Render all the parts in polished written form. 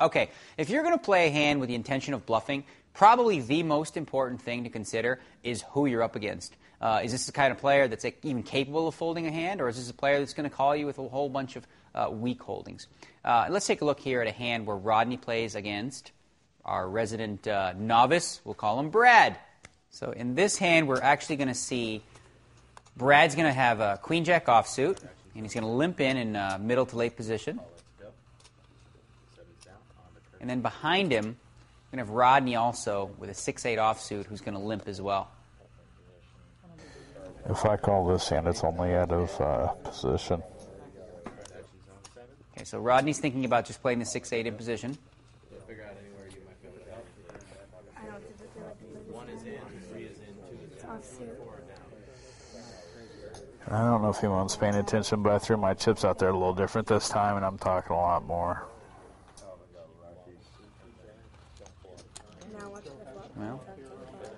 Okay, if you're going to play a hand with the intention of bluffing, probably the most important thing to consider is who you're up against. Is this the kind of player that's even capable of folding a hand, or is this a player that's going to call you with a whole bunch of weak holdings? Let's take a look here at a hand where Rodney plays against our resident novice. We'll call him Brad. So in this hand, we're actually going to see Brad's going to have a queen-jack offsuit, and he's going to limp in middle to late position. And then behind him, we're going to have Rodney also with a 6-8 offsuit who's going to limp as well. If I call this hand, it's only out of position. Okay, so Rodney's thinking about just playing the 6-8 in position. I don't know if anyone's paying attention, but I threw my chips out there a little different this time, and I'm talking a lot more. Well,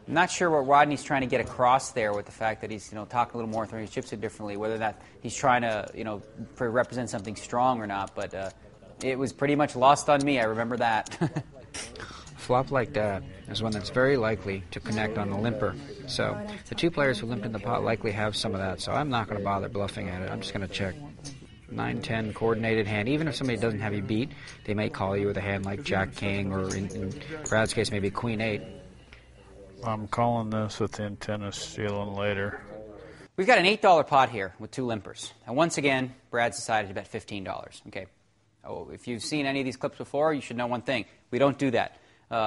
I'm not sure what Rodney's trying to get across there with the fact that he's talking a little more, throwing his chips in differently, whether that he's trying to represent something strong or not. But it was pretty much lost on me. I remember that. Flop like that is one that's very likely to connect on the limper. So the two players who limped in the pot likely have some of that. So I'm not going to bother bluffing at it. I'm just going to check. 9-10 coordinated hand. Even if somebody doesn't have you beat, they may call you with a hand like Jack King, or in Brad's case, maybe Queen 8. I'm calling this with the intent of stealing later. We've got an $8 pot here with two limpers. And once again, Brad's decided to bet $15. Okay. Oh, if you've seen any of these clips before, you should know one thing. We don't do that.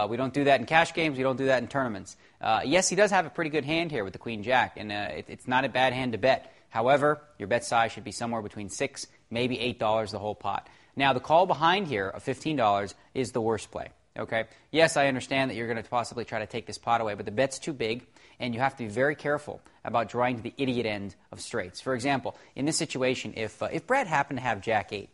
We don't do that in cash games. We don't do that in tournaments. Yes, he does have a pretty good hand here with the Queen Jack, and it's not a bad hand to bet. However, your bet size should be somewhere between $6, maybe $8 the whole pot. Now, the call behind here of $15 is the worst play. Okay. Yes, I understand that you're going to possibly try to take this pot away, but the bet's too big, and you have to be very careful about drawing to the idiot end of straights. For example, in this situation, if Brad happened to have Jack 8,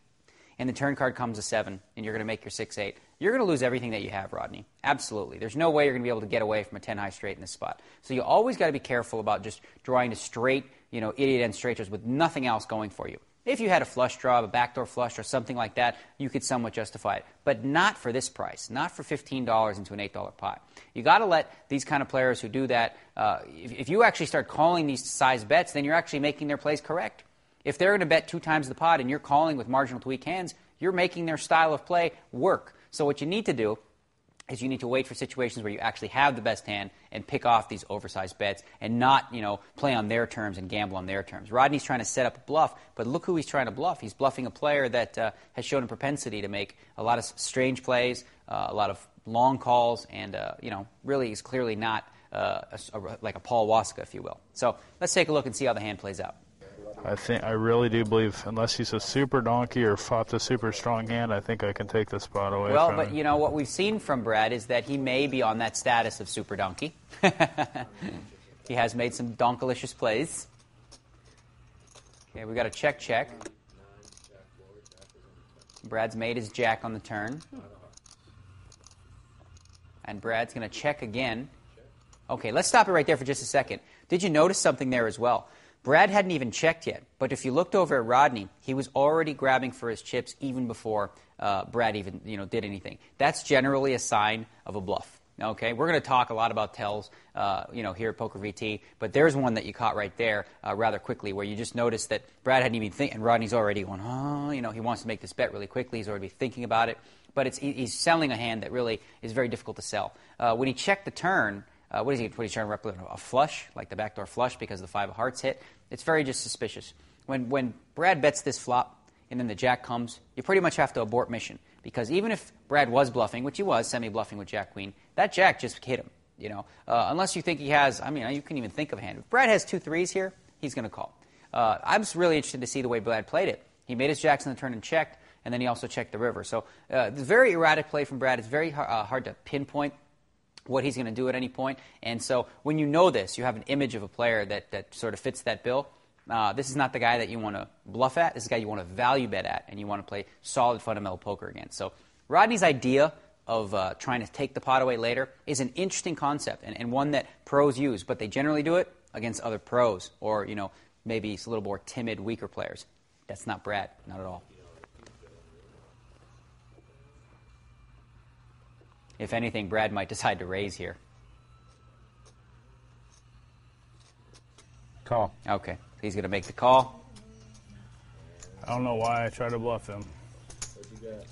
and the turn card comes a 7, and you're going to make your 6-8, you're going to lose everything that you have, Rodney. Absolutely. There's no way you're going to be able to get away from a 10-high straight in this spot. So you always got to be careful about just drawing to straight, idiot end straight draws with nothing else going for you. If you had a flush draw, a backdoor flush, or something like that, you could somewhat justify it. But not for this price, not for $15 into an $8 pot. You got to let these kind of players who do that, if you actually start calling these size bets, then you're actually making their plays correct. If they're going to bet 2 times the pot and you're calling with marginal to weak hands, you're making their style of play work. So what you need to do is you need to wait for situations where you actually have the best hand and pick off these oversized bets and not, play on their terms and gamble on their terms. Rodney's trying to set up a bluff, but look who he's trying to bluff. He's bluffing a player that has shown a propensity to make a lot of strange plays, a lot of long calls, and, really is clearly not like a Paul Waska, if you will. So let's take a look and see how the hand plays out. I really do believe, unless he's a super donkey or fought the super strong hand, I think I can take the spot away from him. Well, but what we've seen from Brad is that he may be on that status of super donkey. He has made some donkalicious plays. Okay, we got a check. Brad's made his jack on the turn. And Brad's going to check again. Okay, let's stop it right there for just a second. Did you notice something there as well? Brad hadn't even checked yet, but if you looked over at Rodney, he was already grabbing for his chips even before Brad even did anything. That's generally a sign of a bluff. Okay, we're going to talk a lot about tells, here at Poker VT, but there's one that you caught right there rather quickly, where you just noticed that Brad hadn't even think, and Rodney's already going, he wants to make this bet really quickly. He's already thinking about it, but he's selling a hand that really is very difficult to sell. When he checked the turn. What is he trying to represent? A flush, like the backdoor flush, because the 5 of hearts hit. It's very just suspicious. When Brad bets this flop and then the jack comes, you pretty much have to abort mission, because even if Brad was bluffing, which he was semi-bluffing with Jack Queen, that jack just hit him. Unless you think he has, you can even think of a hand. If Brad has 2 3s here, he's going to call. I'm just really interested to see the way Brad played it. He made his jacks on the turn and checked, and then he also checked the river. So it's very erratic play from Brad. It's very hard to pinpoint what he's going to do at any point. And so when you know this, you have an image of a player that sort of fits that bill. This is not the guy that you want to bluff at. This is the guy you want to value bet at, and you want to play solid fundamental poker against. So Rodney's idea of trying to take the pot away later is an interesting concept and one that pros use, but they generally do it against other pros or, maybe a little more timid, weaker players. That's not Brad, not at all. If anything, Brad might decide to raise here. Call. Okay, he's going to make the call. I don't know why I try to bluff him.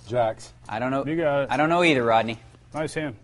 Jacks. I don't know. You got it. I don't know either, Rodney. Nice hand.